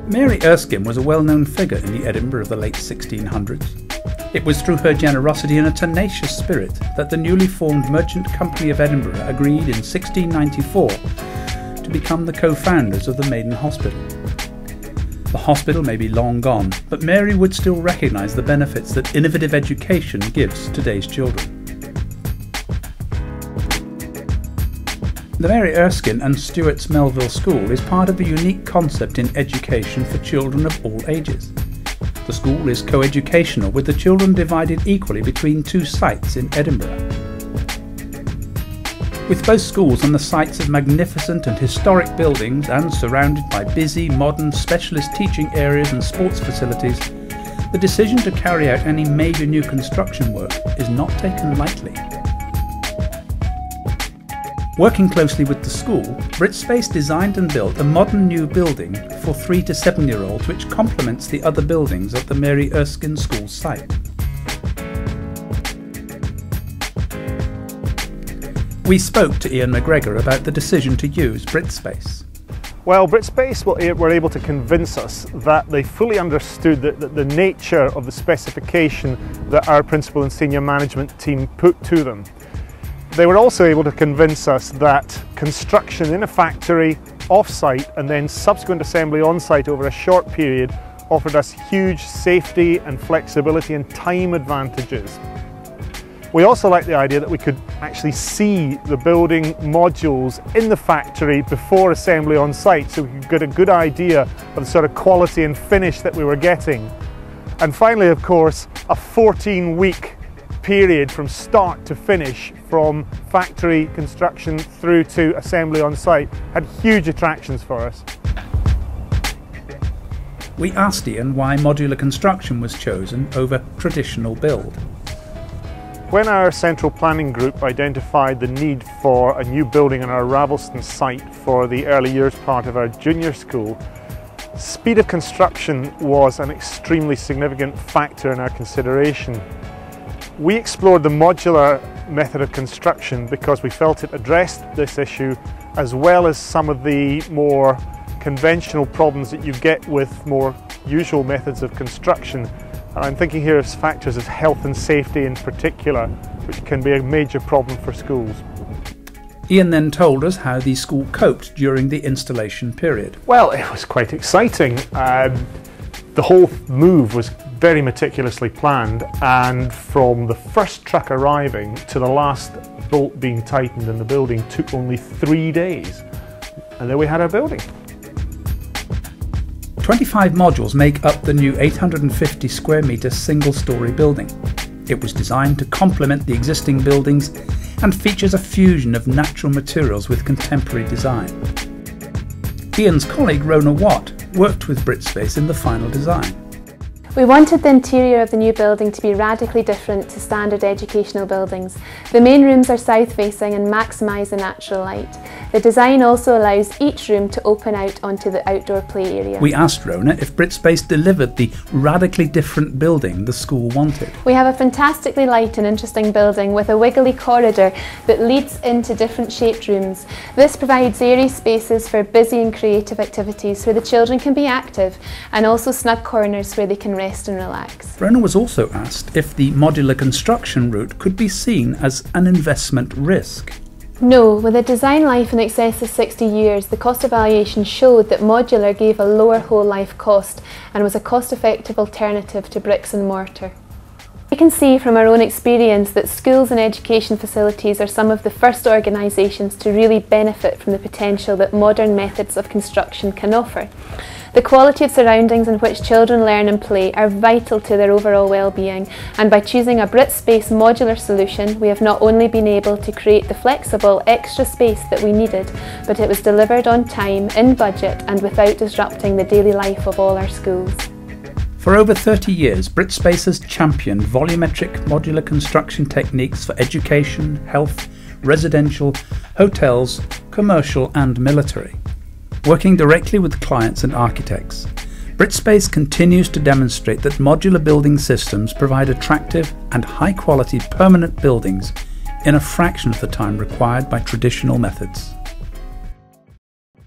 Mary Erskine was a well-known figure in the Edinburgh of the late 1600s. It was through her generosity and a tenacious spirit that the newly formed Merchant Company of Edinburgh agreed in 1694 to become the co-founders of the Maiden Hospital. The hospital may be long gone, but Mary would still recognise the benefits that innovative education gives today's children. The Mary Erskine and Stuart's Melville School is part of a unique concept in education for children of all ages. The school is co-educational, with the children divided equally between two sites in Edinburgh. With both schools on the sites of magnificent and historic buildings and surrounded by busy, modern, specialist teaching areas and sports facilities, the decision to carry out any major new construction work is not taken lightly. Working closely with the school, BritSpace designed and built a modern new building for 3 to 7-year-olds which complements the other buildings at the Mary Erskine School site. We spoke to Ian McGregor about the decision to use BritSpace. Well, BritSpace were able to convince us that they fully understood the nature of the specification that our principal and senior management team put to them. They were also able to convince us that construction in a factory, off-site, and then subsequent assembly on-site over a short period offered us huge safety and flexibility and time advantages. We also liked the idea that we could actually see the building modules in the factory before assembly on site, so we could get a good idea of the sort of quality and finish that we were getting. And finally, of course, a 14-week period from start to finish, from factory construction through to assembly on site, had huge attractions for us. We asked Ian why modular construction was chosen over traditional build. When our central planning group identified the need for a new building on our Ravelston site for the early years part of our junior school, speed of construction was an extremely significant factor in our consideration. We explored the modular method of construction because we felt it addressed this issue, as well as some of the more conventional problems that you get with more usual methods of construction. And I'm thinking here of factors of health and safety in particular, which can be a major problem for schools. Ian then told us how the school coped during the installation period. Well, it was quite exciting. The whole move was very meticulously planned, and from the first truck arriving to the last bolt being tightened in the building took only 3 days. And then we had our building. 25 modules make up the new 850 square metre single-storey building. It was designed to complement the existing buildings and features a fusion of natural materials with contemporary design. Ian's colleague Rona Watt worked with BritSpace in the final design. We wanted the interior of the new building to be radically different to standard educational buildings. The main rooms are south-facing and maximise the natural light. The design also allows each room to open out onto the outdoor play area. We asked Rona if BritSpace delivered the radically different building the school wanted. We have a fantastically light and interesting building with a wiggly corridor that leads into different shaped rooms. This provides airy spaces for busy and creative activities where the children can be active, and also snug corners where they can rest and relax. Rona was also asked if the modular construction route could be seen as an investment risk. No, with a design life in excess of 60 years, the cost evaluation showed that modular gave a lower whole life cost and was a cost-effective alternative to bricks and mortar. We can see from our own experience that schools and education facilities are some of the first organisations to really benefit from the potential that modern methods of construction can offer. The quality of surroundings in which children learn and play are vital to their overall well-being, and by choosing a BritSpace modular solution, we have not only been able to create the flexible extra space that we needed, but it was delivered on time, in budget, and without disrupting the daily life of all our schools. For over 30 years, BritSpace has championed volumetric modular construction techniques for education, health, residential, hotels, commercial and military. Working directly with clients and architects, BritSpace continues to demonstrate that modular building systems provide attractive and high-quality permanent buildings in a fraction of the time required by traditional methods.